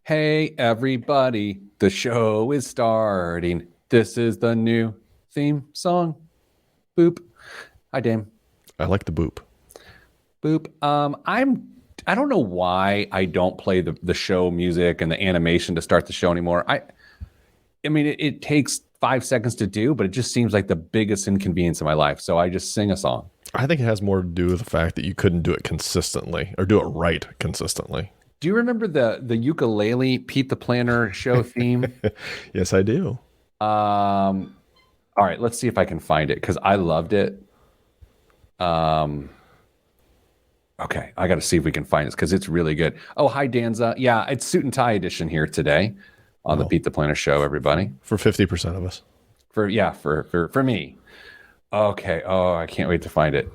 Hey, everybody, the show is starting. This is the new theme song. Boop. Hi, Dame. I like the boop. Boop. I don't know why I don't play the show music and the animation to start the show anymore. I mean, it takes 5 seconds to do, but it just seems like the biggest inconvenience in my life. So I just sing a song. I think it has more to do with the fact that you couldn't do it consistently or do it right consistently. Do you remember the ukulele Pete the Planner show theme? Yes, I do. All right, let's see if I can find it because I loved it. Okay, I got to see if we can find this because it's really good. Oh, hi, Danza. Yeah, it's suit and tie edition here today on the Pete the Planner show, everybody. For 50% of us. For me. Okay. Oh, I can't wait to find it.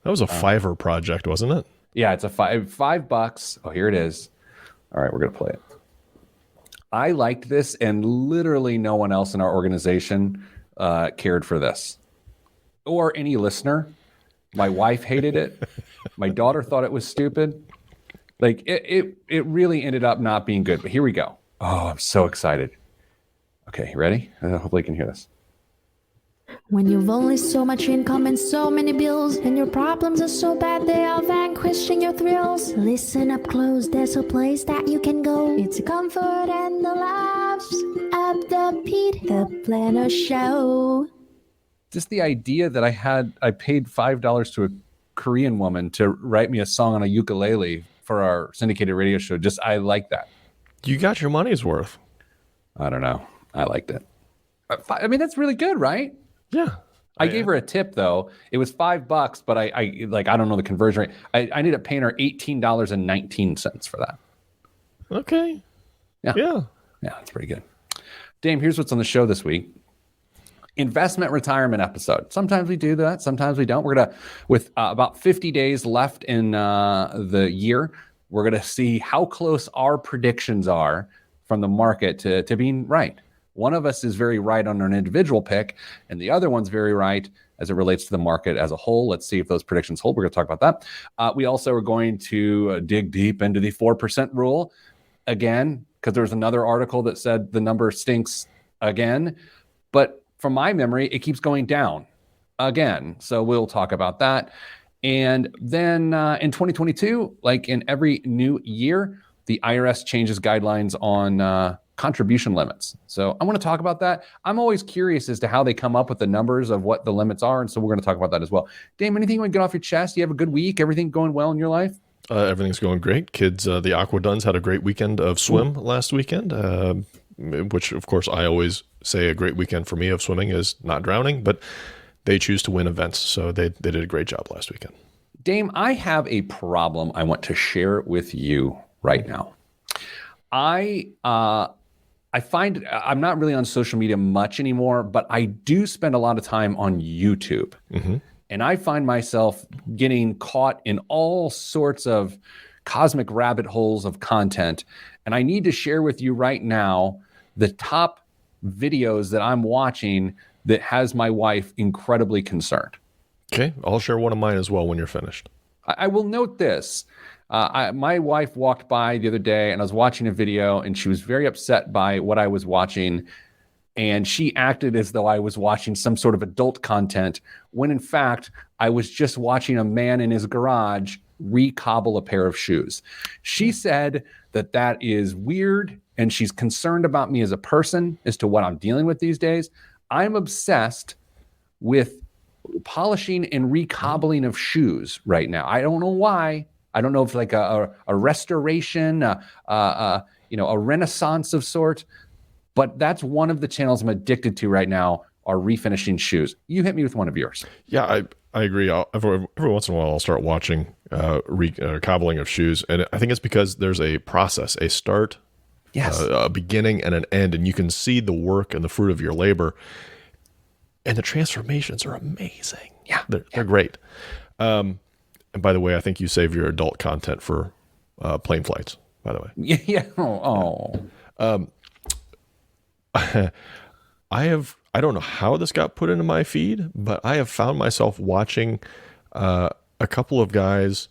That was a Fiverr project, wasn't it? Yeah, it's a $5. Oh, here it is. All right, we're gonna play it. I liked this, and literally no one else in our organization cared for this, or any listener. My wife hated it. My daughter thought it was stupid. Like it really ended up not being good. But here we go. Oh, I'm so excited. Okay, you ready? Hopefully you can hear this. When you've only so much income and so many bills, and your problems are so bad they are vanquishing your thrills. Listen up close, there's a place that you can go. It's a comfort and the laughs of the Pete the Planner Show. Just the idea that I paid $5 to a Korean woman to write me a song on a ukulele for our syndicated radio show. I like that. You got your money's worth. I don't know. I liked it. I mean, that's really good, right? Yeah. I gave her a tip though. It was $5, but I don't know the conversion rate. I ended up paying her $18.19 for that. Okay. Yeah. Yeah. Yeah, that's pretty good. Dame, here's what's on the show this week. Investment retirement episode. Sometimes we do that. Sometimes we don't. We're going to, with about 50 days left in the year, we're going to see how close our predictions are from the market to being right. One of us is very right on an individual pick, and the other one's very right as it relates to the market as a whole. Let's see if those predictions hold. We're going to talk about that. We also are going to dig deep into the 4% rule again, because there was another article that said the number stinks again. But from my memory, it keeps going down again. So we'll talk about that. And then in 2022, like in every new year, the IRS changes guidelines on contribution limits. So I want to talk about that. I'm always curious as to how they come up with the numbers of what the limits are. And so we're going to talk about that as well. Dame, anything you want to get off your chest? You have a good week? Everything going well in your life? Everything's going great. Kids, the Aquaduns had a great weekend of swim last weekend, which, of course, I always say a great weekend for me of swimming is not drowning, but they choose to win events. So they did a great job last weekend. Dame, I have a problem I want to share with you right now. I find I'm not really on social media much anymore, but I do spend a lot of time on YouTube. Mm-hmm. And I find myself getting caught in all sorts of cosmic rabbit holes of content. And I need to share with you right now the top videos that I'm watching that has my wife incredibly concerned. Okay, I'll share one of mine as well when you're finished. I will note this. My wife walked by the other day and I was watching a video and she was very upset by what I was watching. And she acted as though I was watching some sort of adult content when in fact I was just watching a man in his garage recobble a pair of shoes. She said that is weird and she's concerned about me as a person as to what I'm dealing with these days. I'm obsessed with polishing and recobbling of shoes right now. I don't know why. I don't know if like a restoration, a renaissance of sort, but that's one of the channels I'm addicted to right now are refinishing shoes. You hit me with one of yours. Yeah, I agree. Every once in a while, I'll start watching cobbling of shoes, and I think it's because there's a process, a start, yes, a beginning, and an end, and you can see the work and the fruit of your labor, and the transformations are amazing. Yeah, they're great. And by the way, I think you save your adult content for plane flights, by the way. Yeah. I don't know how this got put into my feed, but I have found myself watching a couple of guys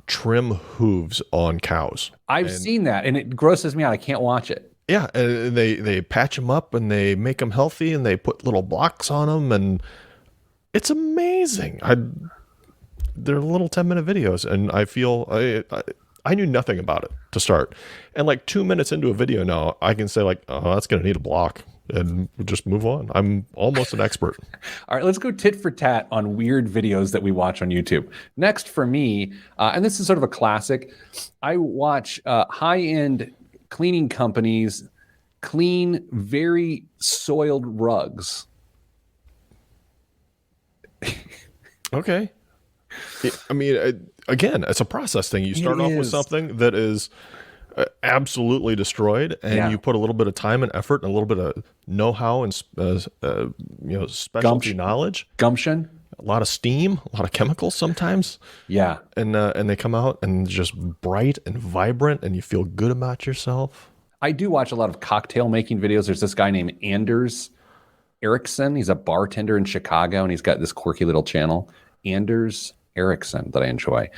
trim hooves on cows. I've seen that, and it grosses me out. I can't watch it. Yeah, and they patch them up and they make them healthy and they put little blocks on them, and it's amazing. They're little 10-minute videos, and I feel I knew nothing about it to start, and like 2 minutes into a video now, I can say like, oh, that's gonna need a block, and just move on. I'm almost an expert. All right, let's go tit for tat on weird videos that we watch on YouTube. Next for me, and this is sort of a classic, I watch high-end cleaning companies clean very soiled rugs. Okay. I mean, again, it's a process thing. You start off with something that is absolutely destroyed, and you put a little bit of time and effort and a little bit of know-how and specialty knowledge, gumption, a lot of steam, a lot of chemicals sometimes. Yeah, and they come out and just bright and vibrant, and you feel good about yourself. I do watch a lot of cocktail making videos. There's this guy named Anders Ericsson. He's a bartender in Chicago, and he's got this quirky little channel, Anders Ericsson, that I enjoy.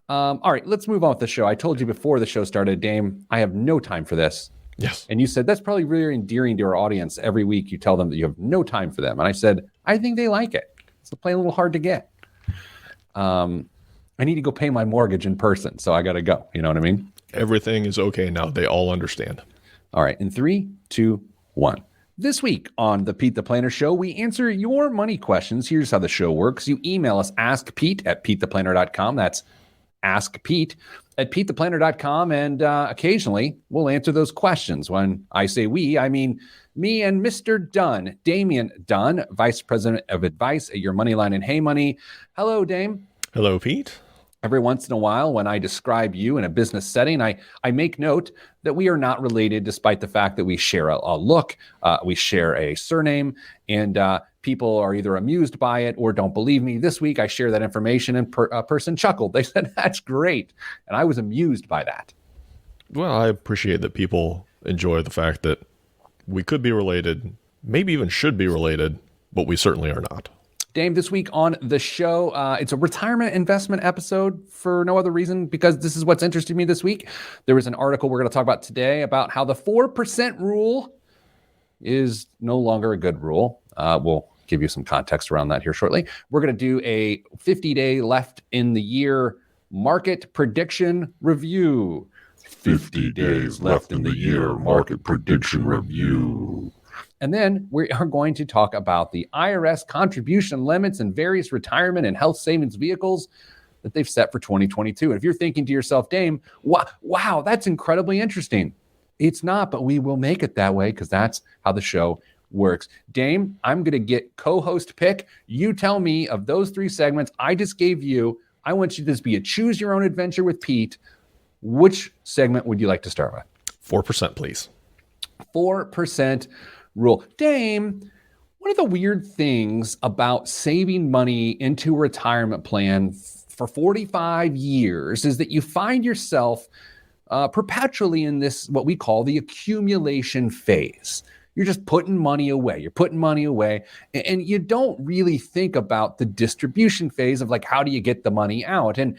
All right, let's move on with the show. I told you before the show started, Dame, I have no time for this. Yes. And you said that's probably really endearing to our audience. Every week you tell them that you have no time for them. And I said, I think they like it. It's playing a little hard to get. I need to go pay my mortgage in person, so I got to go. You know what I mean? Everything is okay now. They all understand. All right, in 3, 2, 1. This week on the Pete the Planner Show, we answer your money questions. Here's how the show works. You email us, askpete@petetheplanner.com. That's askpete@petetheplanner.com. And occasionally we'll answer those questions. When I say we, I mean me and Mr. Dunn, Damian Dunn, Vice President of Advice at Your Moneyline and Hey Money. Hello, Dame. Hello, Pete. Every once in a while, when I describe you in a business setting, I make note that we are not related, despite the fact that we share a look, we share a surname, and people are either amused by it or don't believe me. This week, I share that information, and a person chuckled. They said, that's great. And I was amused by that. Well, I appreciate that people enjoy the fact that we could be related, maybe even should be related, but we certainly are not. Dame, this week on the show, it's a retirement investment episode for no other reason, because this is what's interested me this week. There was an article we're going to talk about today about how the 4% rule is no longer a good rule. We'll give you some context around that here shortly. We're going to do a 50-day left in the year market prediction review. 50 days left in the year market prediction review. And then we are going to talk about the IRS contribution limits and various retirement and health savings vehicles that they've set for 2022. And if you're thinking to yourself, Dame, wow, that's incredibly interesting. It's not, but we will make it that way because that's how the show works. Dame, I'm going to get co-host pick. You tell me of those 3 segments I just gave you. I want you to just be a choose your own adventure with Pete. Which segment would you like to start with? 4%, please. 4% rule. Dame, one of the weird things about saving money into a retirement plan for 45 years is that you find yourself perpetually in this, what we call the accumulation phase. You're just putting money away. You're putting money away, and you don't really think about the distribution phase of like, how do you get the money out? And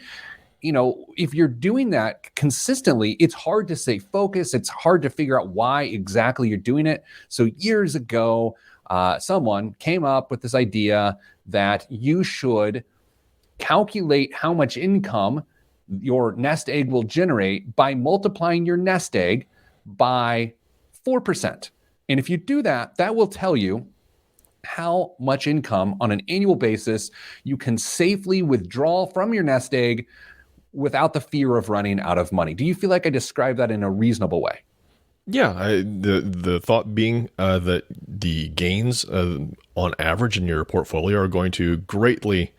you know, if you're doing that consistently, it's hard to stay focused. It's hard to figure out why exactly you're doing it. So years ago, someone came up with this idea that you should calculate how much income your nest egg will generate by multiplying your nest egg by 4%. And if you do that, that will tell you how much income on an annual basis you can safely withdraw from your nest egg without the fear of running out of money. Do you feel like I described that in a reasonable way? Yeah, the thought being that the gains on average in your portfolio are going to greatly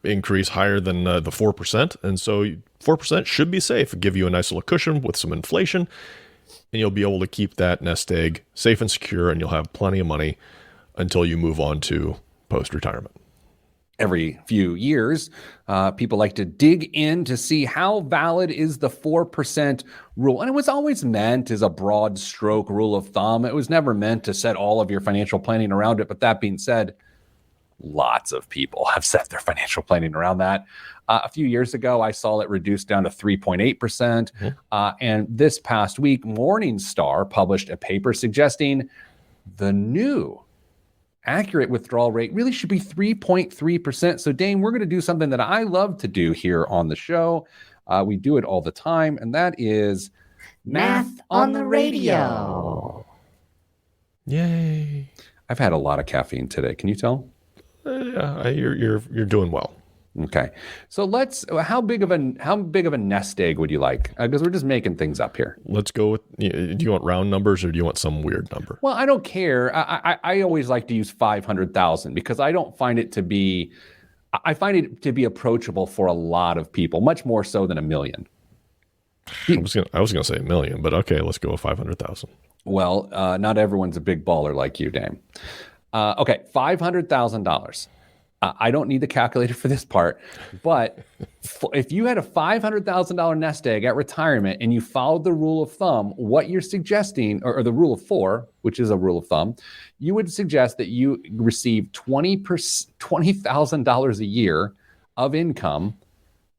increase higher than the 4%. And so 4% should be safe, give you a nice little cushion with some inflation, and you'll be able to keep that nest egg safe and secure, and you'll have plenty of money until you move on to post-retirement. Every few years, people like to dig in to see how valid is the 4% rule. And it was always meant as a broad stroke rule of thumb. It was never meant to set all of your financial planning around it. But that being said, lots of people have set their financial planning around that. A few years ago, I saw it reduced down to 3.8%. And this past week, Morningstar published a paper suggesting the new accurate withdrawal rate really should be 3.3%. So, Dane, we're going to do something that I love to do here on the show. We do it all the time, and that is Math on the radio. Yay! I've had a lot of caffeine today. Can you tell? Yeah, you're doing well. Okay, so how big of a nest egg would you like? Because we're just making things up here. Let's go with. Do you want round numbers or do you want some weird number? Well, I don't care. I always like to use 500,000 because I don't find it to be. I find it to be approachable for a lot of people, much more so than $1 million. I was gonna say $1 million, but okay, let's go with 500,000. Well, not everyone's a big baller like you, Dame. Okay, $500,000. I don't need the calculator for this part, but if you had a $500,000 nest egg at retirement and you followed the rule of thumb, what you're suggesting, or the rule of 4, which is a rule of thumb, you would suggest that you receive $20,000 a year of income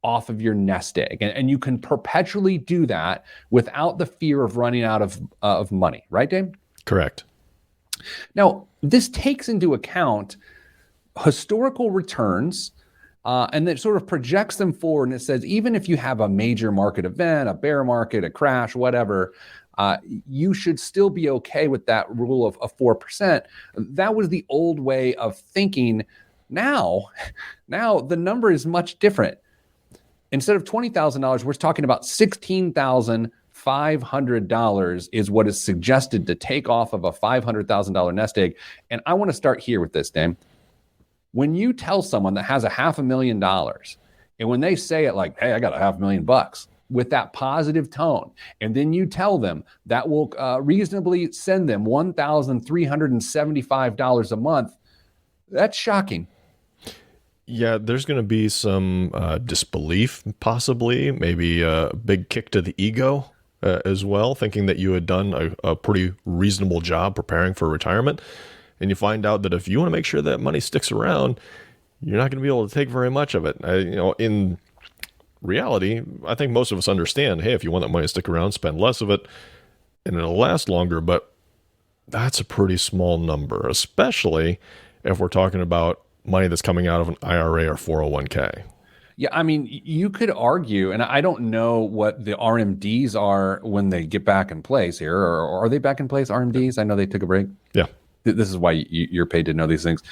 off of your nest egg. And you can perpetually do that without the fear of running out of money. Right, Dave? Correct. Now, this takes into account historical returns, and it sort of projects them forward. And it says, even if you have a major market event, a bear market, a crash, whatever, you should still be okay with that rule of 4%. That was the old way of thinking. Now the number is much different. Instead of $20,000, we're talking about $16,500 is what is suggested to take off of a $500,000 nest egg. And I want to start here with this, Dan. When you tell someone that has a $500,000, and when they say it like, hey, I got $500,000 with that positive tone, and then you tell them that will reasonably send them $1,375 a month, that's shocking. Yeah, there's going to be some disbelief, possibly, maybe a big kick to the ego as well, thinking that you had done a pretty reasonable job preparing for retirement. And you find out that if you want to make sure that money sticks around, you're not going to be able to take very much of it. In reality, I think most of us understand, hey, if you want that money to stick around, spend less of it and it'll last longer. But that's a pretty small number, especially if we're talking about money that's coming out of an IRA or 401k. Yeah, I mean, you could argue, and I don't know what the RMDs are when they get back in place here, or are they back in place, RMDs? I know they took a break. Yeah. This is why you're paid to know these things.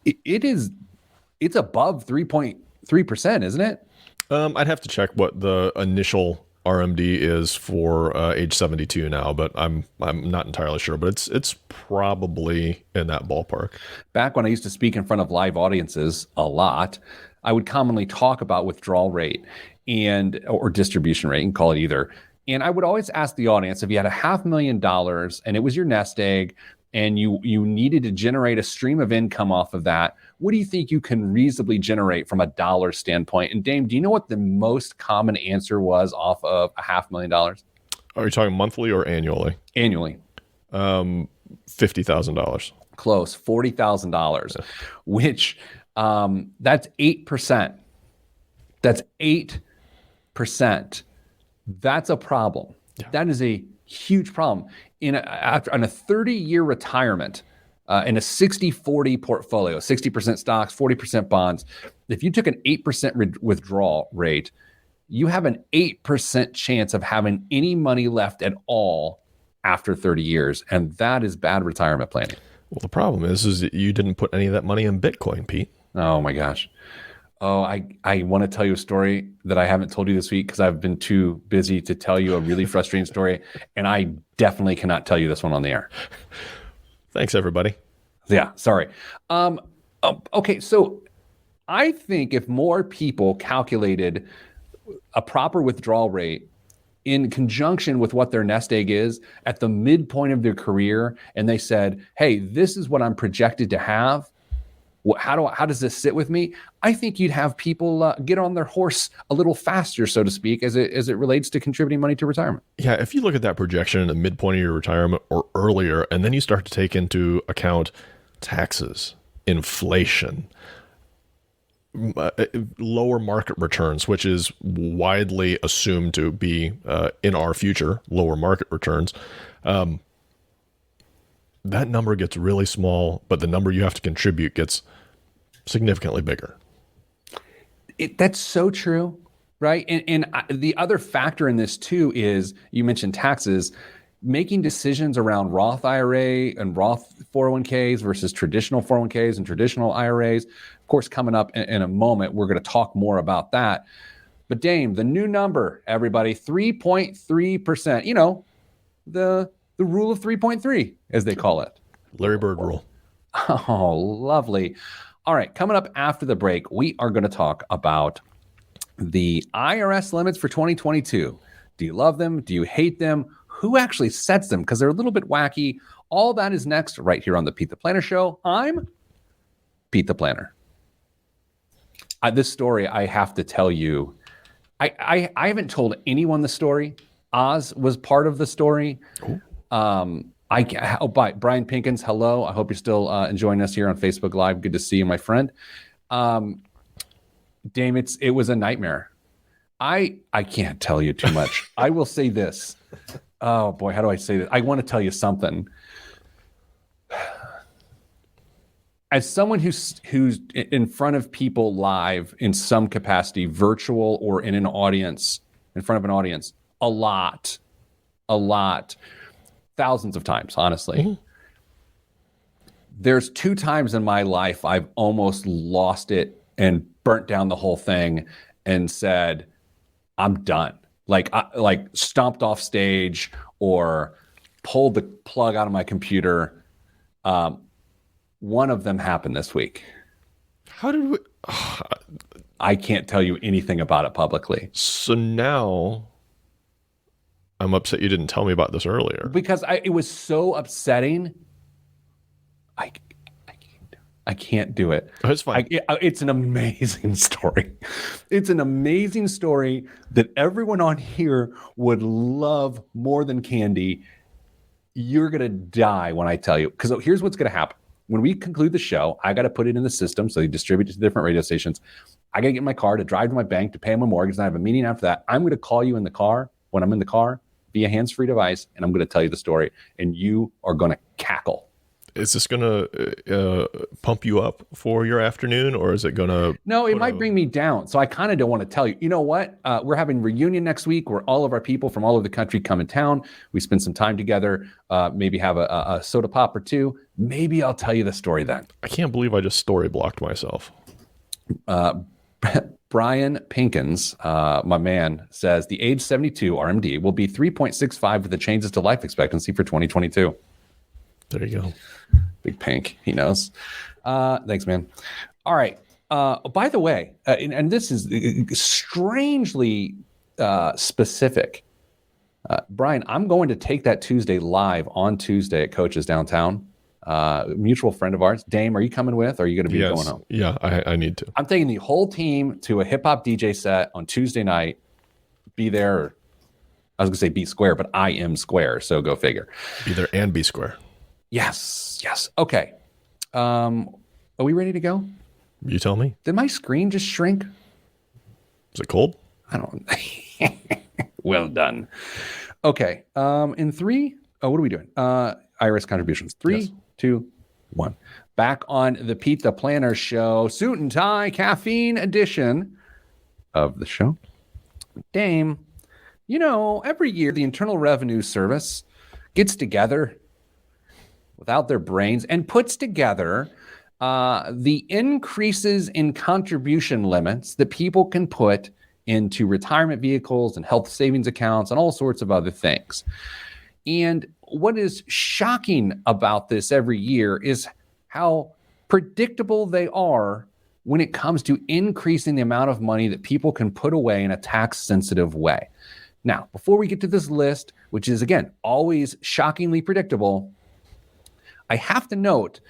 It's above 3.3%, isn't it? I'd have to check what the initial RMD is for age 72 now, but I'm not entirely sure. But it's probably in that ballpark. Back when I used to speak in front of live audiences a lot, I would commonly talk about withdrawal rate or distribution rate, and call it either. And I would always ask the audience, if you had $500,000 and it was your nest egg and you needed to generate a stream of income off of that, what do you think you can reasonably generate from a dollar standpoint? And Dame, do you know what the most common answer was off of $500,000? Are you talking monthly or annually? Annually. $50,000. Close, $40,000, which that's 8%. That's 8%. That's a problem. Yeah. That is a huge problem. On a 30-year retirement, in a 60-40 portfolio, 60% stocks, 40% bonds, if you took an 8% withdrawal rate, you have an 8% chance of having any money left at all after 30 years. And that is bad retirement planning. Well, the problem is that you didn't put any of that money in Bitcoin, Pete. Oh, my gosh. Oh, I want to tell you a story that I haven't told you this week because I've been too busy to tell you a really frustrating story. And I definitely cannot tell you this one on the air. Thanks, everybody. Yeah, sorry. Okay, so I think if more people calculated a proper withdrawal rate in conjunction with what their nest egg is at the midpoint of their career, and they said, hey, this is what I'm projected to have, how does this sit with me? I think you'd have people get on their horse a little faster, so to speak, as it relates to contributing money to retirement. Yeah, if you look at that projection in the midpoint of your retirement or earlier, and then you start to take into account taxes, inflation, lower market returns, which is widely assumed to be in our future, lower market returns, that number gets really small, but the number you have to contribute gets significantly bigger. That's so true, right? And the other factor in this too is, you mentioned taxes, making decisions around Roth IRA and Roth 401ks versus traditional 401ks and traditional IRAs. Of course, coming up in a moment, we're going to talk more about that. But Dame, the new number, everybody, 3.3%. You know, the rule of 3.3, as they call it. Larry Bird rule. Oh, lovely. All right, coming up after the break, we are going to talk about the IRS limits for 2022. Do you love them? Do you hate them? Who actually sets them? Because they're a little bit wacky. All that is next right here on the Pete the Planner Show. I'm Pete the Planner. This story, I have to tell you, I haven't told anyone the story. Oz was part of the story. Brian Pinkins, hello. I hope you're still enjoying us here on Facebook Live. Good to see you, my friend. Dame, it was a nightmare. I can't tell you too much. I will say this. Oh boy, how do I say this? I want to tell you something. As someone who's in front of people live in some capacity, virtual or in an audience, in front of an audience, a lot, thousands of times, honestly. Mm-hmm. There's 2 times in my life I've almost lost it and burnt down the whole thing and said, I'm done. Like stomped off stage or pulled the plug out of my computer. One of them happened this week. How did we? I can't tell you anything about it publicly. So now I'm upset you didn't tell me about this earlier. Because it was so upsetting. I can't do it. It's fine. It's an amazing story. It's an amazing story that everyone on here would love more than candy. You're going to die when I tell you. Because here's what's going to happen. When we conclude the show, I got to put it in the system so they distribute it to different radio stations. I got to get in my car to drive to my bank to pay my mortgage. And I have a meeting after that. I'm going to call you in the car when I'm in the car via hands-free device, and I'm going to tell you the story. And you are going to cackle. Is this going to pump you up for your afternoon, or is it going to? No, it might bring me down. So I kind of don't want to tell you. You know what? We're having a reunion next week where all of our people from all over the country come in town. We spend some time together, maybe have a soda pop or two. Maybe I'll tell you the story then. I can't believe I just story blocked myself. Brian Pinkins, my man, says the age 72 RMD will be 3.65 with the changes to life expectancy for 2022. There you go. Big Pink, he knows. Thanks, man. All right. By the way, and this is strangely specific. Brian, I'm going to take that Tuesday live on Tuesday at Coach's Downtown. Mutual friend of ours. Dame, are you coming with, or are you going to be going home? Yeah, I need to. I'm taking the whole team to a hip-hop DJ set on Tuesday night. Be there. I was going to say be square, but I am square, so go figure. Be there and be square. Yes. Okay. Are we ready to go? You tell me. Did my screen just shrink? Is it cold? I don't. Well done. Okay. In 3. Oh, what are we doing? IRS contributions. 3, 2, 1. Back on the Pete the Planner Show, suit and tie caffeine edition of the show. Dame, you know, every year the Internal Revenue Service gets together without their brains and puts together the increases in contribution limits that people can put into retirement vehicles and health savings accounts and all sorts of other things. And what is shocking about this every year is how predictable they are when it comes to increasing the amount of money that people can put away in a tax-sensitive way. Now, before we get to this list, which is, again, always shockingly predictable, I have to note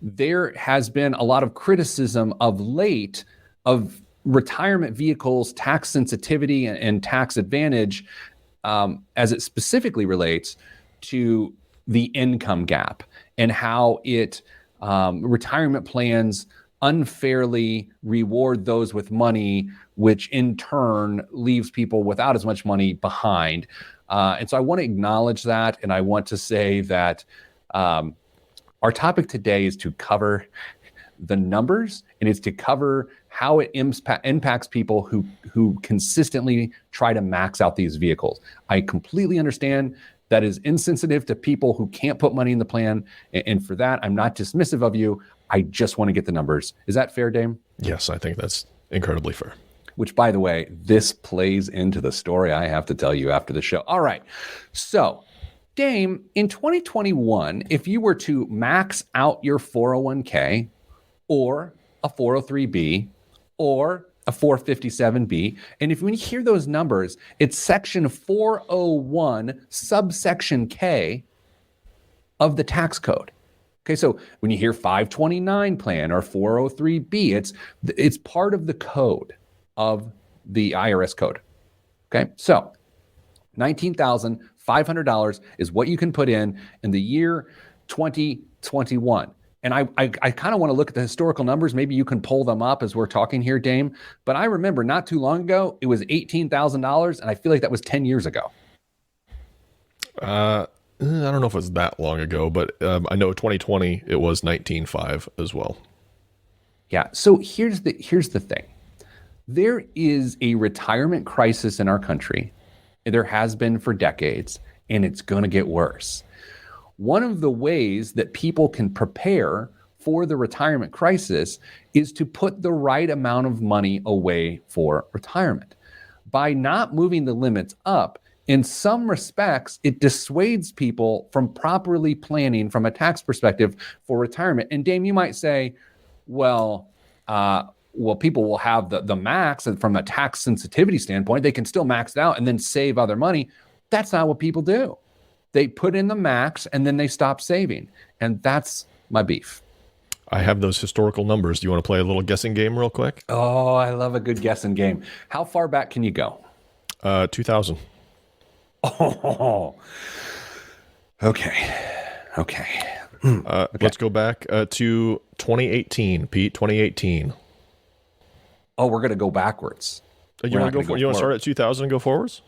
there has been a lot of criticism of late of retirement vehicles, tax sensitivity and tax advantage as it specifically relates to the income gap and how it retirement plans unfairly reward those with money, which in turn leaves people without as much money behind. And so I want to acknowledge that. And I want to say that our topic today is to cover the numbers, and it's to cover how it impacts people who consistently try to max out these vehicles. I completely understand that is insensitive to people who can't put money in the plan. And for that, I'm not dismissive of you. I just want to get the numbers. Is that fair, Dame? Yes, I think that's incredibly fair. Which, by the way, this plays into the story I have to tell you after the show. All right. So, Dame, in 2021, if you were to max out your 401k or a 403b or a 457b, and if when you hear those numbers, it's section 401 subsection K of the tax code. Okay, so when you hear 529 plan or 403b, it's part of the code of the IRS code. Okay, so $19,500 is what you can put in the year 2021. And I kind of want to look at the historical numbers. Maybe you can pull them up as we're talking here, Dame. But I remember not too long ago, it was $18,000, and I feel like that was 10 years ago. I don't know if it was that long ago, but I know 2020, it was 19.5 as well. Yeah, so here's the thing. There is a retirement crisis in our country. There has been for decades, and it's going to get worse. One of the ways that people can prepare for the retirement crisis is to put the right amount of money away for retirement. By not moving the limits up, in some respects, it dissuades people from properly planning from a tax perspective for retirement. And Dame, you might say, well, people will have the max, and from a tax sensitivity standpoint, they can still max it out and then save other money. That's not what people do. They put in the max and then they stop saving. And that's my beef. I have those historical numbers. Do you want to play a little guessing game real quick? Oh, I love a good guessing game. How far back can you go? 2000. Oh, okay. Let's go back to 2018, Pete, 2018. Oh, we're going to go backwards. You want to start at 2000 and go forwards?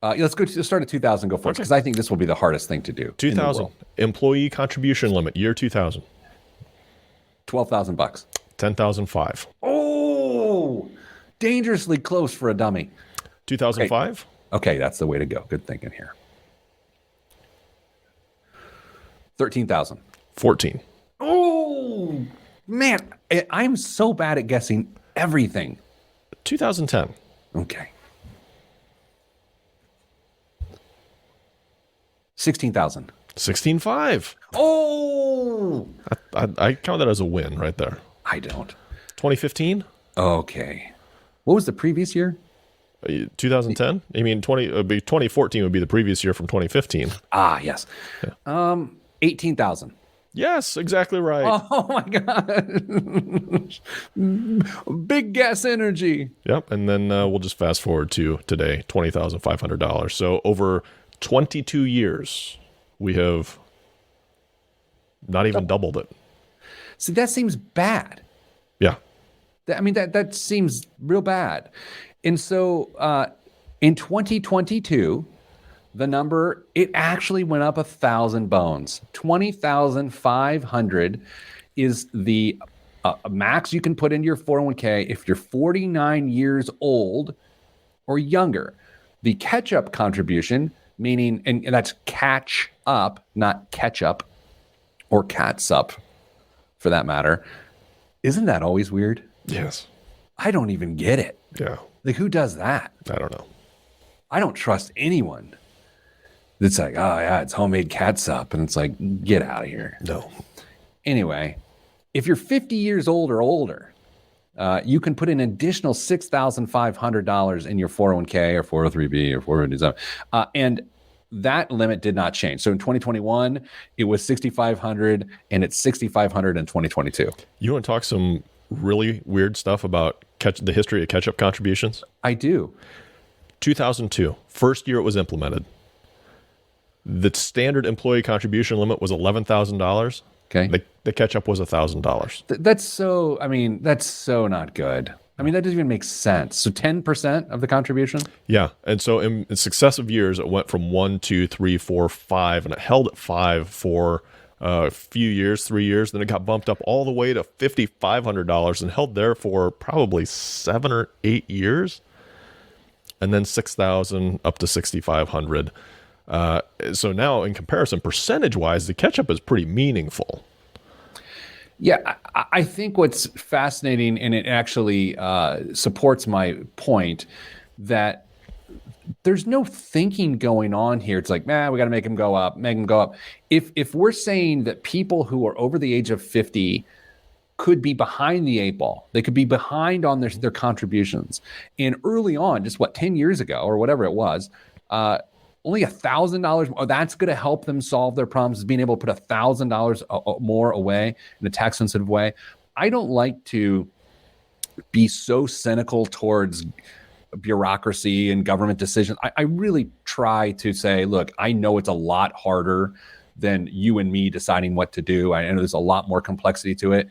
Let's start at 2000 and go forwards, because I think this will be the hardest thing to do. 2000, employee contribution limit, year 2000. $12,000. 10,005. Oh, dangerously close for a dummy. 2005? Okay, that's the way to go. Good thinking here. 13,000. 14. Oh, man, I'm so bad at guessing everything. 2010. Okay. 16,000. 16.5. Oh, I count that as a win right there. I don't. 2015. Okay. What was the previous year? 2010. I mean, 2014 would be the previous year from 2015. Ah, yes. Yeah. 18,000. Yes, exactly right. Oh my God. Big gas energy. Yep. And then we'll just fast forward to today, $20,500. So over 22 years, we have not even doubled it. See, that seems bad. Yeah. That seems real bad. And so in 2022, the number, it actually went up 1,000 bones. 20,500 is the max you can put into your 401k if you're 49 years old or younger. The catch-up contribution, meaning, and that's catch up, not ketchup or catsup for that matter. Isn't that always weird? Yes. I don't even get it. Yeah. Like, who does that? I don't know. I don't trust anyone that's like, oh yeah, it's homemade catsup. And it's like, get out of here. No. Anyway, if you're 50 years old or older, you can put an additional $6,500 in your 401k or 403b or 457. And that limit did not change. So in 2021, it was 6,500 and it's 6,500 in 2022. You want to talk some really weird stuff about the history of catch-up contributions? I do. 2002, first year it was implemented. The standard employee contribution limit was $11,000. Okay. The catch-up was $1,000. That's so, I mean, that's so not good. I mean, that doesn't even make sense. So 10% of the contribution? Yeah. And so in successive years, it went from 1, 2, 3, 4, 5, and it held at 5 for a few years, 3 years. Then it got bumped up all the way to $5,500 and held there for probably 7 or 8 years. And then 6,000 up to 6,500. So now in comparison, percentage-wise, the catch-up is pretty meaningful. Yeah, I think what's fascinating, and it actually supports my point, that there's no thinking going on here. It's like, man, we got to make them go up, make them go up. If we're saying that people who are over the age of 50 could be behind the 8 ball, they could be behind on their contributions. And early on, just 10 years ago or whatever it was, only $1,000. Oh, that's going to help them solve their problems, is being able to put $1,000 more away in a tax sensitive way. I don't like to be so cynical towards bureaucracy and government decisions. I really try to say, look, I know it's a lot harder than you and me deciding what to do. I know there's a lot more complexity to it.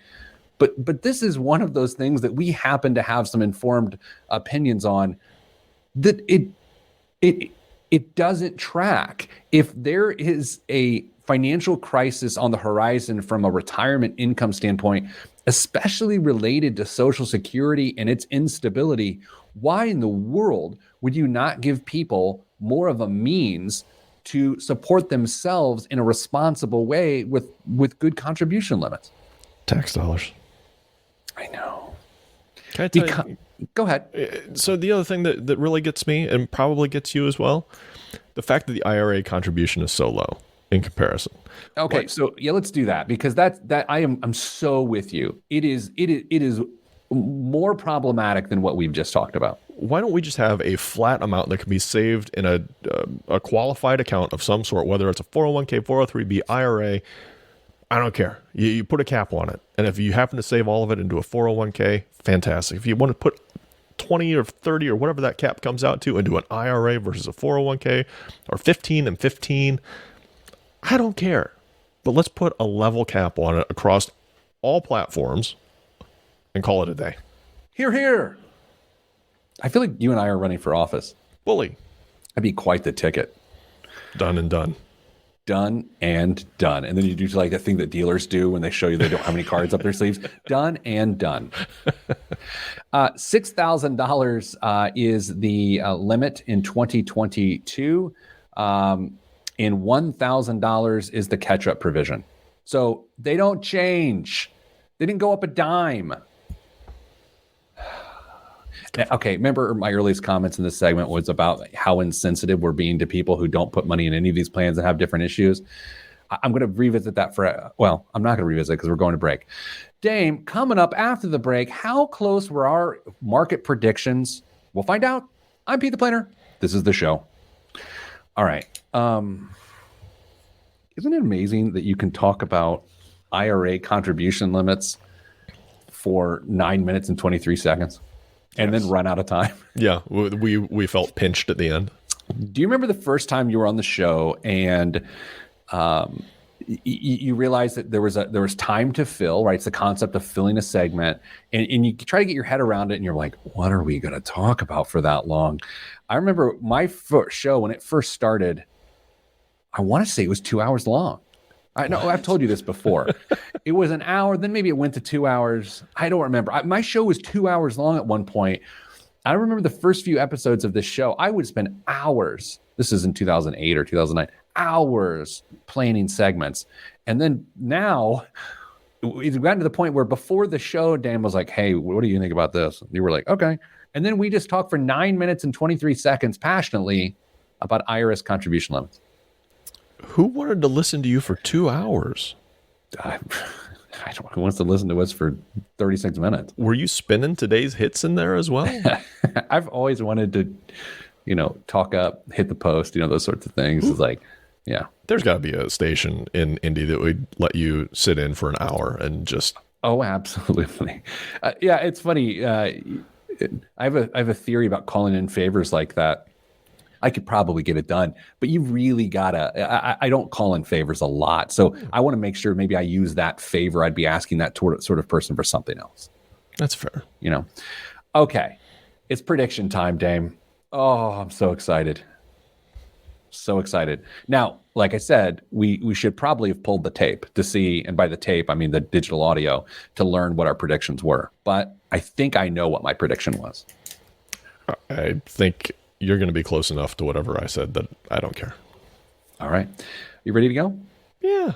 But this is one of those things that we happen to have some informed opinions on, that it doesn't track. If there is a financial crisis on the horizon from a retirement income standpoint, especially related to Social Security and its instability, why in the world would you not give people more of a means to support themselves in a responsible way with good contribution limits? Tax dollars. I know. Can I tell you? Go ahead. So the other thing that really gets me, and probably gets you as well, the fact that the IRA contribution is so low in comparison. Okay, so yeah, let's do that, because I'm so with you. It is more problematic than what we've just talked about. Why don't we just have a flat amount that can be saved in a qualified account of some sort, whether it's a 401k, 403b, IRA? I don't care. You put a cap on it. And if you happen to save all of it into a 401k, fantastic. If you want to put 20 or 30 or whatever that cap comes out to into an IRA versus a 401k, or 15 and 15, I don't care. But let's put a level cap on it across all platforms and call it a day. Hear, hear. I feel like you and I are running for office. Bully. That'd be quite the ticket. Done and done. And then you do like that thing that dealers do when they show you they don't have any cards up their sleeves. Done and done. $6,000 is the limit in 2022. And $1,000 is the catch-up provision. So they don't change. They didn't go up a dime. Okay, remember my earliest comments in this segment was about how insensitive we're being to people who don't put money in any of these plans and have different issues. I'm going to revisit that I'm not going to revisit because we're going to break. Dame, coming up after the break, how close were our market predictions? We'll find out. I'm Pete the Planner. This is the show. All right. Isn't it amazing that you can talk about IRA contribution limits for 9 minutes and 23 seconds? And then run out of time. Yeah, we felt pinched at the end. Do you remember the first time you were on the show and you realized that there was time to fill, right? It's the concept of filling a segment, and you try to get your head around it, and you're like, what are we going to talk about for that long? I remember my first show when it first started, I want to say it was 2 hours long. I know I've told you this before. It was an hour, then maybe it went to 2 hours. I don't remember. My show was 2 hours long at one point. I remember the first few episodes of this show, I would spend hours. This is in 2008 or 2009, hours planning segments. And then now it's gotten to the point where before the show, Dan was like, hey, what do you think about this? And you were like, okay. And then we just talked for 9 minutes and 23 seconds passionately about IRS contribution limits. Who wanted to listen to you for 2 hours? I don't know who wants to listen to us for 36 minutes. Were you spinning today's hits in there as well? I've always wanted to, talk up, hit the post, those sorts of things. It's like, yeah. There's got to be a station in Indy that would let you sit in for an hour and just... Oh, absolutely. Yeah, it's funny. I have a theory about calling in favors like that. I could probably get it done. But you really gotta. I don't call in favors a lot, so I want to make sure maybe I use that favor. I'd be asking that sort of person for something else. That's fair. Okay, it's prediction time, Dame. Oh, I'm so excited. So excited. Now, like I said, we should probably have pulled the tape to see, and by the tape, I mean the digital audio, to learn what our predictions were. But I think I know what my prediction was. I think you're going to be close enough to whatever I said that I don't care. All right. You ready to go? Yeah.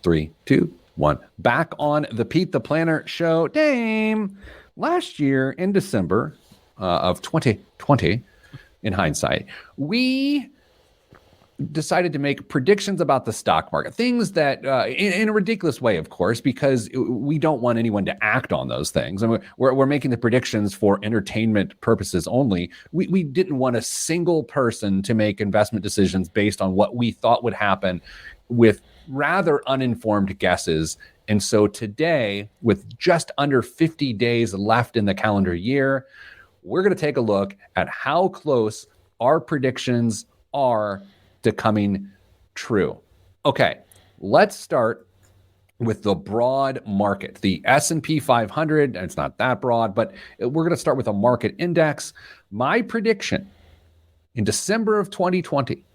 3, 2, 1. Back on the Pete the Planner show. Dame, last year in December of 2020, in hindsight, we decided to make predictions about the stock market, things that in a ridiculous way, of course, because we don't want anyone to act on those things. And we're making the predictions for entertainment purposes only. We didn't want a single person to make investment decisions based on what we thought would happen with rather uninformed guesses. And so today, with just under 50 days left in the calendar year, we're going to take a look at how close our predictions are to coming true. Okay, let's start with the broad market, the S&P 500. It's not that broad, but we're going to start with a market index. My prediction in December of 2020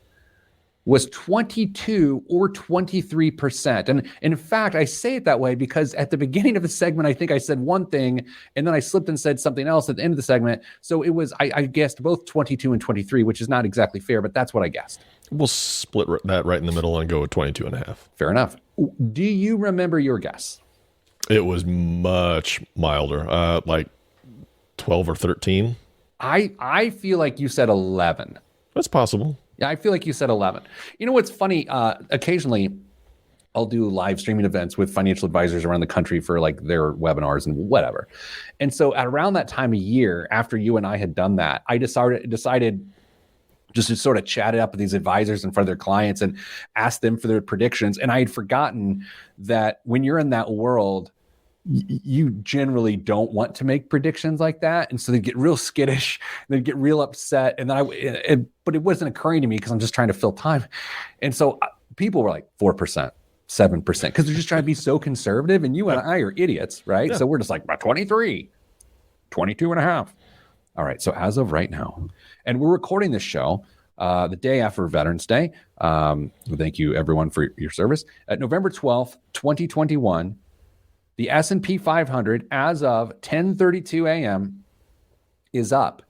was 22 or 23%. And in fact, I say it that way because at the beginning of the segment, I think I said one thing, and then I slipped and said something else at the end of the segment. So it was, I guessed both 22 and 23, which is not exactly fair, but that's what I guessed. We'll split that right in the middle and go with 22 and a half. Fair enough. Do you remember your guess? It was much milder, like 12 or 13. I feel like you said 11. That's possible. Yeah, I feel like you said 11. You know what's funny? Occasionally, I'll do live streaming events with financial advisors around the country for like their webinars and whatever. And so at around that time of year, after you and I had done that, I decided just to sort of chat it up with these advisors in front of their clients and ask them for their predictions. And I had forgotten that when you're in that world, you generally don't want to make predictions like that. And so they get real skittish, they get real upset. And then but it wasn't occurring to me because I'm just trying to fill time. And so people were like 4%, 7%, because they're just trying to be so conservative. And you and I are idiots, right? Yeah. So we're just like, 23, 22 and a half. All right. So as of right now, and we're recording this show the day after Veterans Day. Thank you everyone for your service. At November 12th, 2021, the S&P 500 as of 10:32 a.m. is up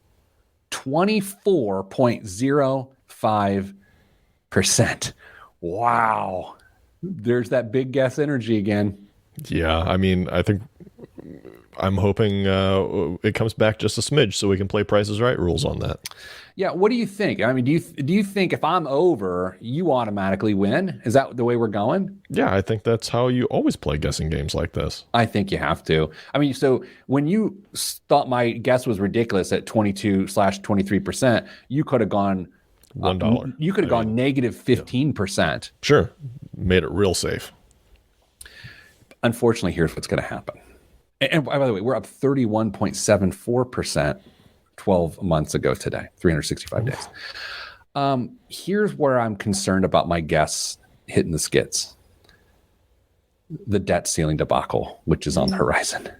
24.05%. Wow. There's that big guess energy again. Yeah, I mean, I'm hoping it comes back just a smidge so we can play Price is Right rules on that. Yeah, what do you think? I mean, do you think if I'm over, you automatically win? Is that the way we're going? Yeah, I think that's how you always play guessing games like this. I think you have to. I mean, so when you thought my guess was ridiculous at 22/23%, you could have gone $1. You could have gone negative 15%. Sure, made it real safe. Unfortunately, here's what's going to happen. And by the way, we're up 31.74% 12 months ago today, 365 days. Here's where I'm concerned about my guess hitting the skids. The debt ceiling debacle, which is on the horizon.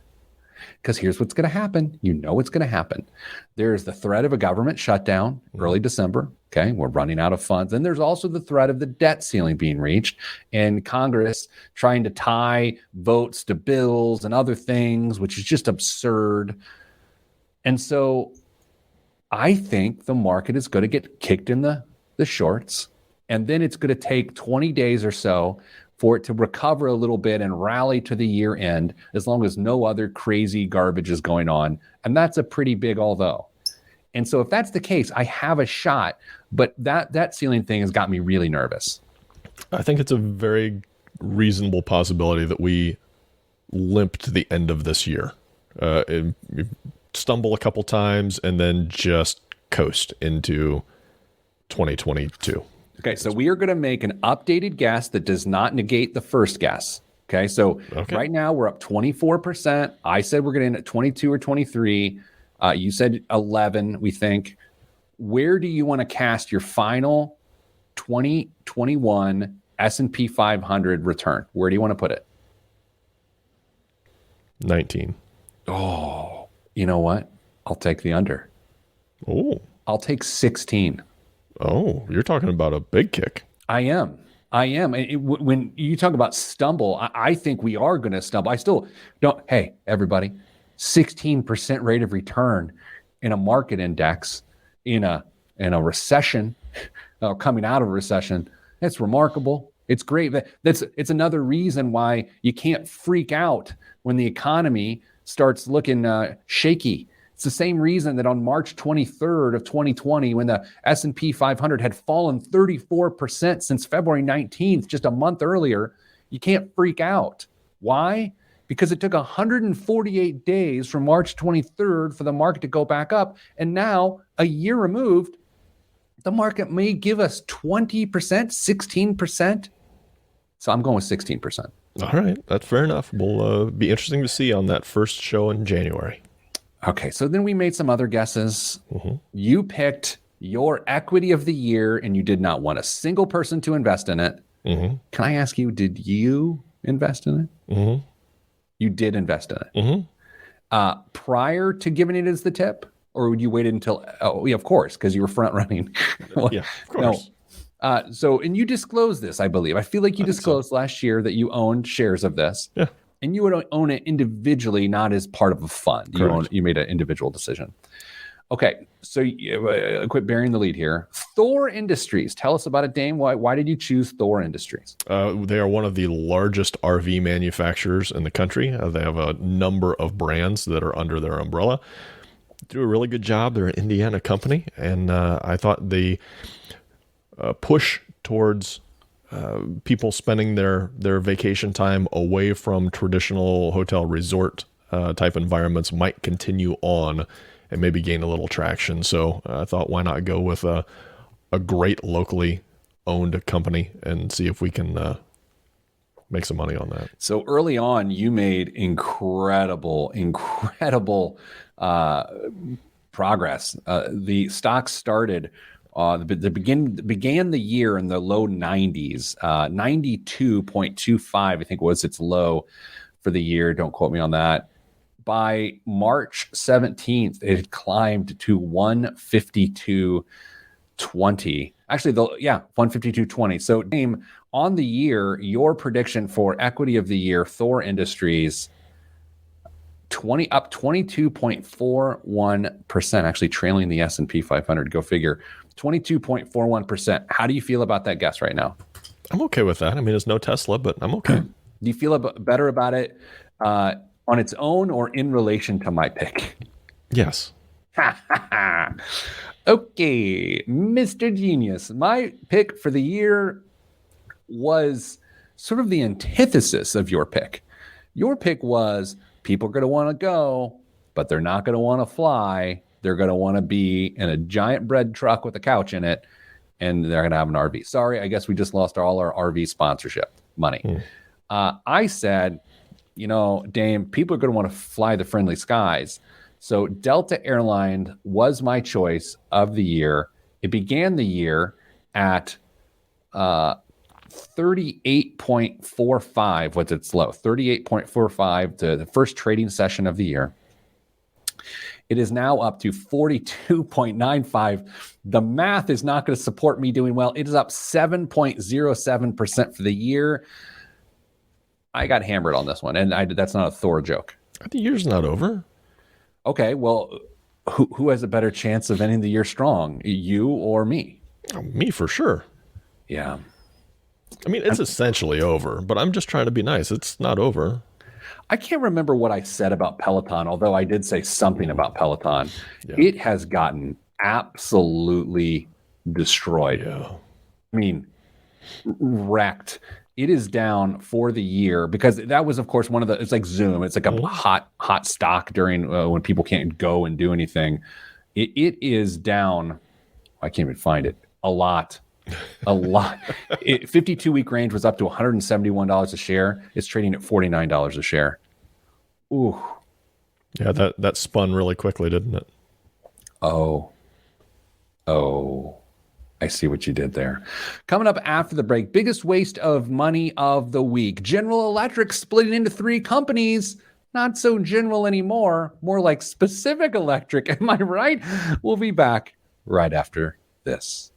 Because here's what's going to happen. You know what's going to happen. There's the threat of a government shutdown early December. Okay, we're running out of funds. And there's also the threat of the debt ceiling being reached and Congress trying to tie votes to bills and other things, which is just absurd. And so I think the market is going to get kicked in the shorts. And then it's going to take 20 days or so for it to recover a little bit and rally to the year end, as long as no other crazy garbage is going on. And that's a pretty big although. And so if that's the case, I have a shot, but that ceiling thing has got me really nervous. I think it's a very reasonable possibility that we limp to the end of this year, stumble a couple times, and then just coast into 2022. Okay, so we are going to make an updated guess that does not negate the first guess. Okay, so right now we're up 24%. I said we're going to end at 22 or 23. You said 11, we think. Where do you want to cast your final 2021 S&P 500 return? Where do you want to put it? 19. Oh, you know what? I'll take the under. Oh. I'll take 16. Oh, you're talking about a big kick. I am. When you talk about stumble, I think we are going to stumble. I still don't. Hey, everybody, 16% rate of return in a market index in a recession, or coming out of a recession. That's remarkable. It's great. It's another reason why you can't freak out when the economy starts looking shaky. It's the same reason that on March 23rd of 2020, when the S&P 500 had fallen 34% since February 19th, just a month earlier, you can't freak out. Why? Because it took 148 days from March 23rd for the market to go back up. And now, a year removed, the market may give us 20%, 16%. So I'm going with 16%. All right, that's fair enough. Will be interesting to see on that first show in January. Okay, so then we made some other guesses. Mm-hmm. You picked your equity of the year, and you did not want a single person to invest in it. Mm-hmm. Can I ask you, did you invest in it? Mm-hmm. You did invest in it. Mm-hmm. Prior to giving it as the tip? Or would you wait until, oh, yeah, of course, because you were front running. Well, yeah, of course. No. And you disclosed this, I believe. I feel like you disclosed last year that you owned shares of this. Yeah. And you would own it individually, not as part of a fund. You made an individual decision. Okay, so quit bearing the lead here. Thor Industries. Tell us about it, Dame. Why did you choose Thor Industries? They are one of the largest RV manufacturers in the country. They have a number of brands that are under their umbrella. Do a really good job. They're an Indiana company, and I thought the push towards people spending their vacation time away from traditional hotel resort type environments might continue on and maybe gain a little traction. So I thought, why not go with a great locally owned company and see if we can make some money on that. So early on, you made incredible progress. The stock started began the year in the low 90s, 92.25, I think was its low for the year. Don't quote me on that. By March 17th, it had climbed to 152.20. Actually, 152.20. So, Dame, on the year, your prediction for equity of the year, Thor Industries, up 22.41%, actually trailing the S&P 500. Go figure. 22.41%. How do you feel about that guess right now? I'm okay with that. I mean, it's no Tesla, but I'm okay. Do you feel better about it on its own or in relation to my pick? Yes. Okay, Mr. Genius. My pick for the year was sort of the antithesis of your pick. Your pick was people are going to want to go, but they're not going to want to fly. They're going to want to be in a giant bread truck with a couch in it, and they're going to have an RV. Sorry, I guess we just lost all our RV sponsorship money. I said, Dame, people are going to want to fly the friendly skies. So Delta Airline was my choice of the year. It began the year at 38.45 was its low, 38.45 to the first trading session of the year. It is now up to 42.95. The math is not going to support me doing well. It is up 7.07% for the year. I got hammered on this one, and that's not a Thor joke. The year's not over. Okay, well, who has a better chance of ending the year strong, you or me? Me for sure. Yeah. I mean, it's essentially over, but I'm just trying to be nice. It's not over. I can't remember what I said about Peloton, although I did say something about Peloton. Yeah. It has gotten absolutely destroyed. Yeah. I mean, wrecked. It is down for the year because that was, of course, it's like Zoom. It's like a hot stock during when people can't go and do anything. It is down. I can't even find it. A lot. 52-week range was up to $171 a share. It's trading at $49 a share. Ooh. Yeah, that spun really quickly, didn't it? Oh. Oh, I see what you did there. Coming up after the break, biggest waste of money of the week. General Electric splitting into 3 companies. Not so general anymore, more like specific electric. Am I right? We'll be back right after this.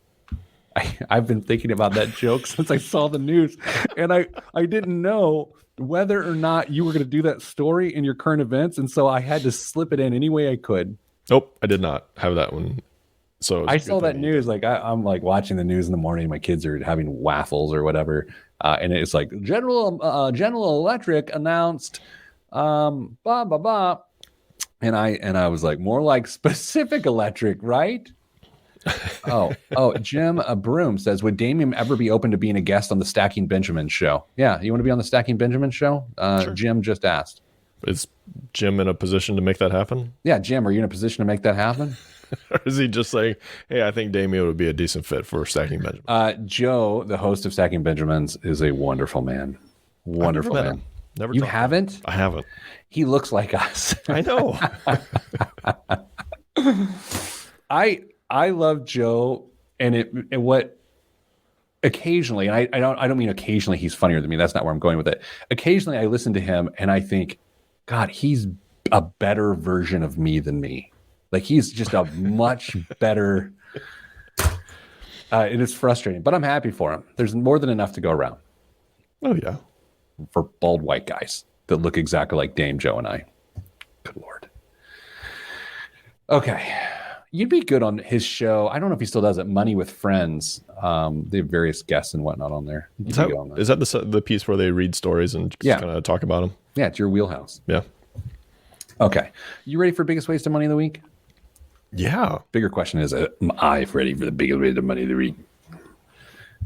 I've been thinking about that joke since I saw the news, and I didn't know whether or not you were going to do that story in your current events, and so I had to slip it in any way I could. Nope, I did not have that one. So I saw that news. Like I'm like watching the news in the morning. My kids are having waffles or whatever, and it's like General Electric announced blah blah blah, and I was like, more like specific electric, right? Oh, Jim Broom says, would Damien ever be open to being a guest on the Stacking Benjamin show? Yeah, you want to be on the Stacking Benjamin show? Sure. Jim just asked. Is Jim in a position to make that happen? Yeah, Jim, are you in a position to make that happen? Or is he just saying, hey, I think Damien would be a decent fit for Stacking Benjamin? Joe, the host of Stacking Benjamins, is a wonderful man. Wonderful I've never met man. him. Never You talked to him. haven't? I haven't. He looks like us. I know. I love Joe, and what occasionally, and I don't mean occasionally he's funnier than me. That's not where I'm going with it. Occasionally, I listen to him and I think, God, he's a better version of me than me. Like he's just a much better. It is frustrating, but I'm happy for him. There's more than enough to go around Oh, yeah. for bald white guys that look exactly like Dame Joe and I. Good Lord. Okay. You'd be good on his show. I don't know if he still does it. Money with Friends. They have various guests and whatnot on there. You'd be good on that. Is that the piece where they read stories and just kind of talk about them? Yeah, it's your wheelhouse. Yeah. Okay. You ready for biggest waste of money of the week? Yeah. Bigger question is, am I ready for the biggest waste of money of the week?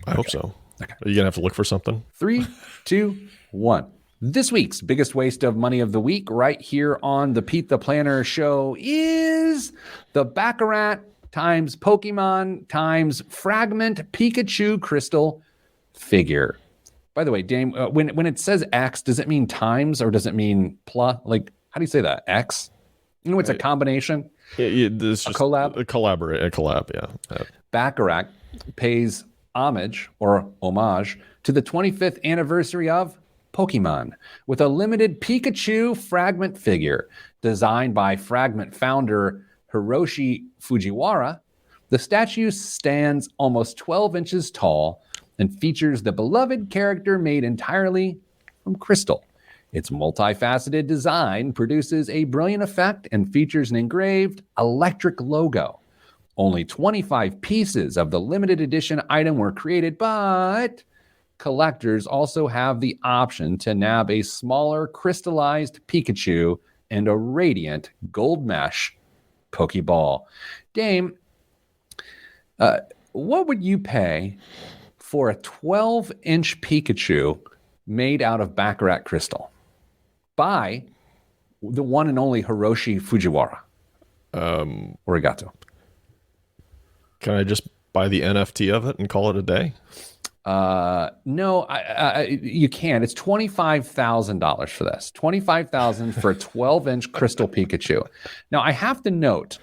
I hope so. Okay. Are you going to have to look for something? 3, 2, 1. This week's biggest waste of money of the week right here on the Pete the Planner show is the Baccarat times Pokemon times Fragment Pikachu Crystal figure. By the way, Dame, when it says X, does it mean times or does it mean plus? Like, how do you say that? X? You know, it's a combination. This A collab? A collab, yeah. Baccarat pays homage to the 25th anniversary of Pokemon with a limited Pikachu Fragment figure designed by Fragment founder Hiroshi Fujiwara. The statue stands almost 12 inches tall and features the beloved character made entirely from crystal. Its multifaceted design produces a brilliant effect and features an engraved electric logo. Only 25 pieces of the limited edition item were created, but collectors also have the option to nab a smaller crystallized Pikachu and a radiant gold mesh Pokeball. Dame, what would you pay for a 12-inch Pikachu made out of Baccarat crystal by the one and only Hiroshi Fujiwara? Arigato. Can I just buy the NFT of it and call it a day? No, you can't. It's $25,000 for this. $25,000 for a 12-inch crystal Pikachu. Now, I have to note,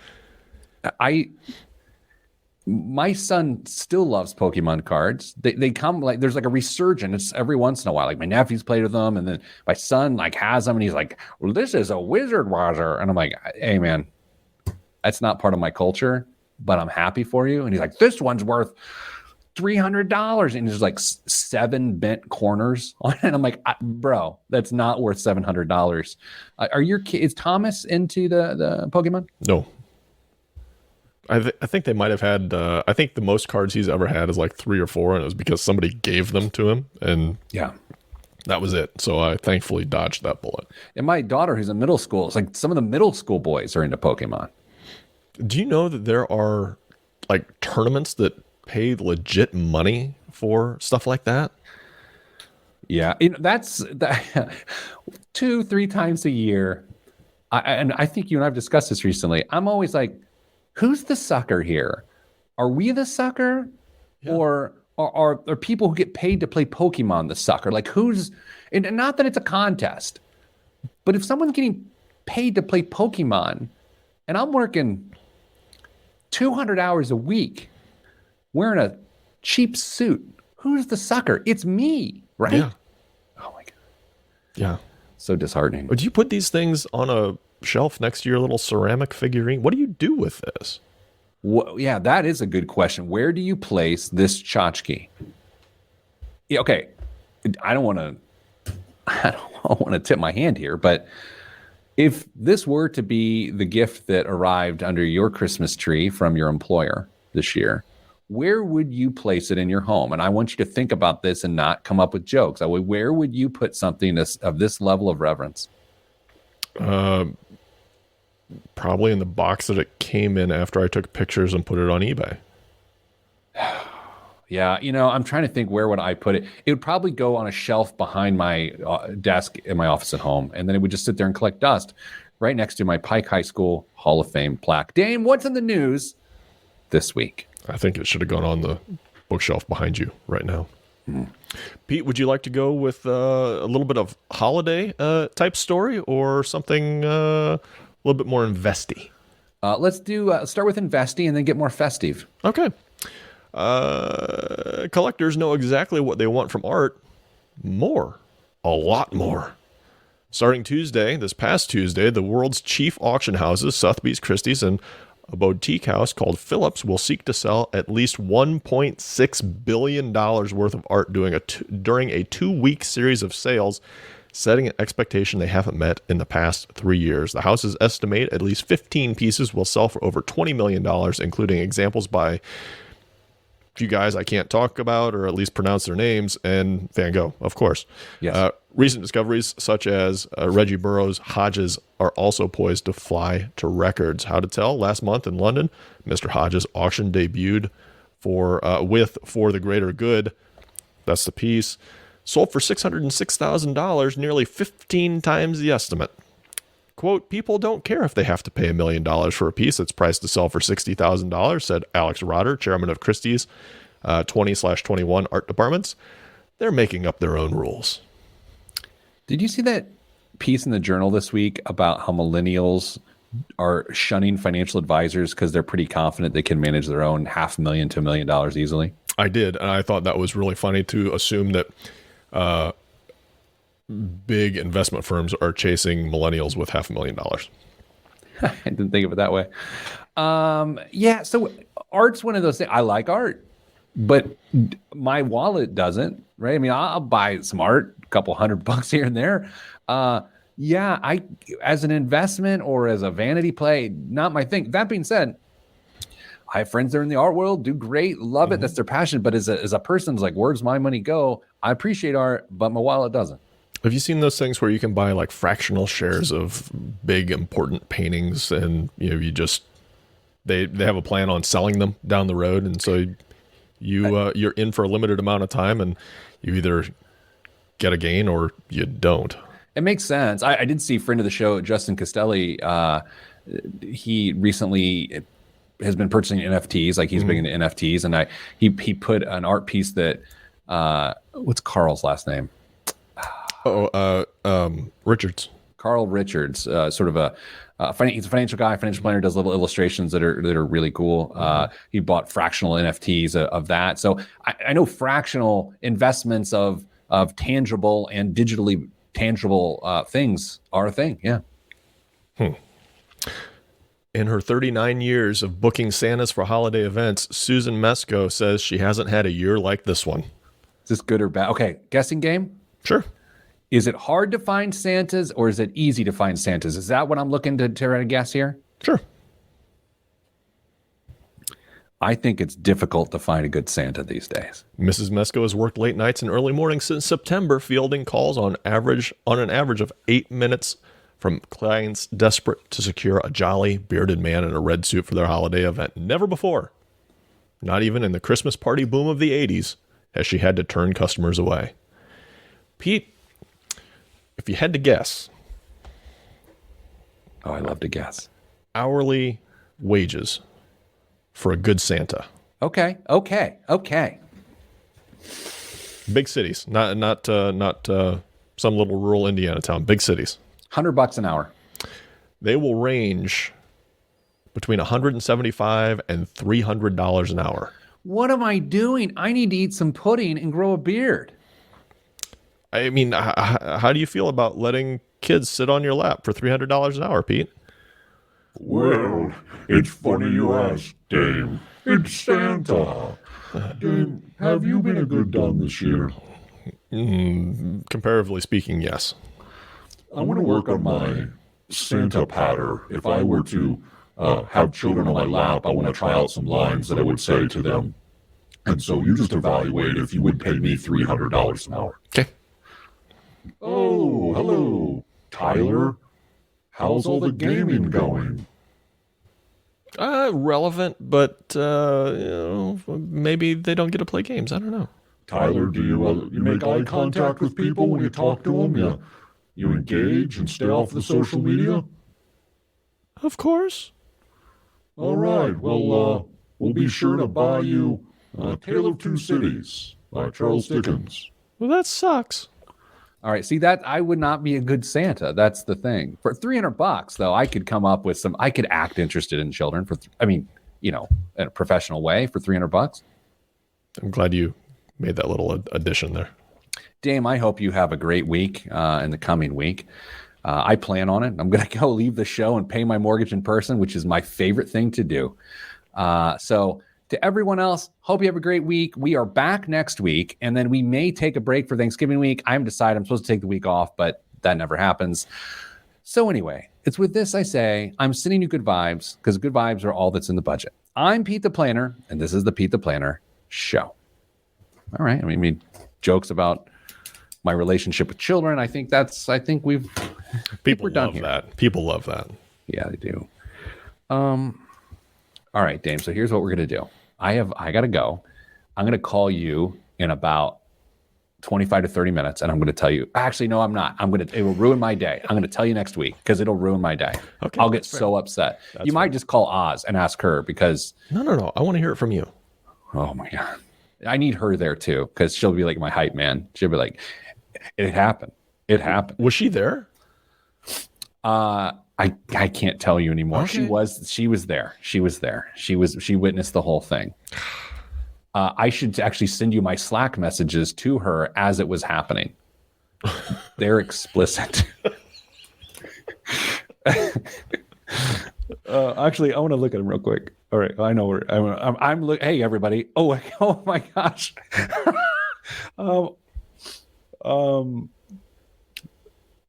my son still loves Pokemon cards. They come like there's like a resurgence every once in a while. Like my nephew's played with them, and then my son like has them, and he's like, "Well, this is a Wizard Wazer," and I'm like, "Hey, man, that's not part of my culture, but I'm happy for you." And he's like, "This one's worth $300," and there's like 7 bent corners on it. And I'm like, "Bro, that's not worth $700." Are your kids? Is Thomas into the Pokemon? No. I think they might have had, I think the most cards he's ever had is like 3 or 4, and it was because somebody gave them to him, and yeah, that was it. So I thankfully dodged that bullet. And my daughter, who's in middle school, it's like some of the middle school boys are into Pokemon. Do you know that there are like tournaments that pay legit money for stuff like that? Yeah, that's 2-3 times a year. And I think you and I've discussed this recently. I'm always like, who's the sucker here? Are we the sucker? Yeah. Or are people who get paid to play Pokemon the sucker? Like who's, and not that it's a contest, but if someone's getting paid to play Pokemon and I'm working 200 hours a week wearing a cheap suit. Who's the sucker? It's me, right? Yeah. Oh my God. Yeah. So disheartening. Do you put these things on a shelf next to your little ceramic figurine? What do you do with this? Well, yeah, that is a good question. Where do you place this tchotchke? Yeah, okay. I don't want to tip my hand here, but if this were to be the gift that arrived under your Christmas tree from your employer this year, where would you place it in your home? And I want you to think about this and not come up with jokes. Where would you put something of this level of reverence? Probably in the box that it came in after I took pictures and put it on eBay. Yeah, I'm trying to think, where would I put it? It would probably go on a shelf behind my desk in my office at home, and then it would just sit there and collect dust right next to my Pike High School Hall of Fame plaque. Dane, what's in the news this week? I think it should have gone on the bookshelf behind you right now. Pete, would you like to go with a little bit of holiday type story or something a little bit more investy? Let's start with investy and then get more festive. Okay. Collectors know exactly what they want from art. More. A lot more. Starting this past Tuesday, the world's chief auction houses, Sotheby's, Christie's, and a boutique house called Phillips will seek to sell at least $1.6 billion worth of art during a 2-week series of sales, setting an expectation they haven't met in the past 3 years. The houses estimate at least 15 pieces will sell for over $20 million, including examples by few guys I can't talk about or at least pronounce their names, and Van Gogh, of course. Yes. Recent discoveries such as Reggie Burroughs' Hodges are also poised to fly to records. How to tell? Last month in London, Mr. Hodges' auction debuted for the Greater Good. That's the piece. Sold for $606,000, nearly 15 times the estimate. Quote, people don't care if they have to pay $1 million for a piece that's priced to sell for $60,000, said Alex Rotter, chairman of Christie's 20/21 art departments. They're making up their own rules. Did you see that piece in the Journal this week about how millennials are shunning financial advisors because they're pretty confident they can manage their own $500,000 to $1 million easily? I did, and I thought that was really funny to assume that big investment firms are chasing millennials with $500,000. I didn't think of it that way. Yeah, so art's one of those things. I like art, but my wallet doesn't, right? I mean, I'll buy some art, a couple $100 here and there. Yeah, I as an investment or as a vanity play, not my thing. That being said, I have friends that are in the art world, do great, love it. That's their passion. But as a person who's like, where's my money go? I appreciate art, but my wallet doesn't. Have you seen those things where you can buy like fractional shares of big important paintings, and you just they have a plan on selling them down the road, and so you're in for a limited amount of time, and you either get a gain or you don't. It makes sense. I did see friend of the show, Justin Castelli. He recently has been purchasing NFTs, like he's big into NFTs, and he put an art piece that what's Carl's last name? Richards. Carl Richards, sort of he's a financial guy, financial planner, does little illustrations that are really cool. He bought fractional NFTs of that. So I know fractional investments of tangible and digitally tangible things are a thing. Yeah. In her 39 years of booking Santas for holiday events, Susan Mesko says she hasn't had a year like this one. Is this good or bad? Okay, guessing game? Sure. Is it hard to find Santas or is it easy to find Santas? Is that what I'm looking to try to guess here? Sure. I think it's difficult to find a good Santa these days. Mrs. Mesko has worked late nights and early mornings since September, fielding calls on an average of 8 minutes from clients desperate to secure a jolly, bearded man in a red suit for their holiday event. Never before, not even in the Christmas party boom of the 80s, has she had to turn customers away. Pete, if you had to guess. Oh, I love to guess. Hourly wages for a good Santa. Okay. Big cities, not some little rural Indiana town. Big cities. $100 an hour. They will range between $175 and $300 an hour. What am I doing? I need to eat some pudding and grow a beard. I mean, how do you feel about letting kids sit on your lap for $300 an hour, Pete? Well, it's funny you ask, Dame. It's Santa. Dame, have you been a good don this year? Comparatively speaking, yes. I want to work on my Santa patter. If I were to have children on my lap, I want to try out some lines that I would say to them. And so you just evaluate if you would pay me $300 an hour. Okay. Oh, hello, Tyler. How's all the gaming going? Relevant, but maybe they don't get to play games. I don't know. Tyler, do you make eye contact with people when you talk to them? You engage and stay off the social media? Of course. All right, well, we'll be sure to buy you Tale of Two Cities by Charles Dickens. Well, that sucks. All right, see that I would not be a good Santa. That's the thing. For $300 though, I could come up with some. I could act interested in children in a professional way for $300. I'm glad you made that little addition there. Dame, I hope you have a great week in the coming week. I plan on it. I'm going to go leave the show and pay my mortgage in person, which is my favorite thing to do. So to everyone else, hope you have a great week. We are back next week, and then we may take a break for Thanksgiving week. I'm decided I'm supposed to take the week off, but that never happens. So anyway, it's with this I say, I'm sending you good vibes, because good vibes are all that's in the budget. I'm Pete the Planner, and this is the Pete the Planner Show. All right. I mean, jokes about my relationship with children. I think we're done here. That. People love that. Yeah, they do. All right, Dame. So here's what we're gonna do. I gotta go. I'm gonna call you in about 25 to 30 minutes, and I'm gonna tell you. Actually, no, I'm not. It will ruin my day. I'm gonna tell you next week because it'll ruin my day. Okay, I'll get so upset. You might just call Oz and ask her because. No. I want to hear it from you. Oh my God. I need her there too, because she'll be like my hype man. She'll be like, it happened. It happened. Was she there? I can't tell you anymore. Okay. She was there. She witnessed the whole thing. I should actually send you my Slack messages to her as it was happening. They're explicit. Actually, I want to look at them real quick. All right, I know where I'm look. Hey, everybody! Oh my gosh!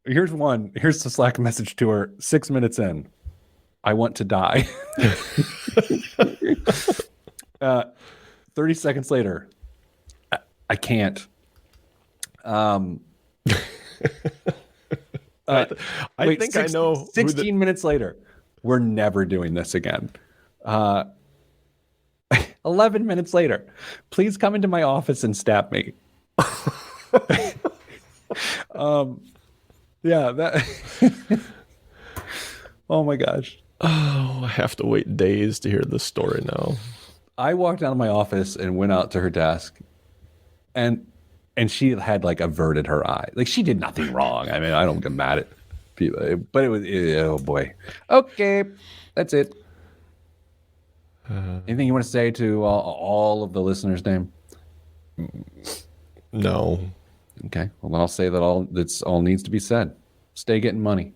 Here's one. Here's the Slack message to her. 6 minutes in, I want to die. 30 seconds later, I can't. I think I know. 16 minutes later, we're never doing this again. 11 minutes later, please come into my office and stab me. Yeah, that. Oh my gosh. Oh, I have to wait days to hear this story now. I walked out of my office and went out to her desk, and she had like averted her eye. Like she did nothing wrong. I mean, I don't get mad at people, but it was, oh boy. Okay, that's it. Anything you want to say to all of the listeners, Dame? No. Okay. Well, then I'll say that all needs to be said. Stay getting money.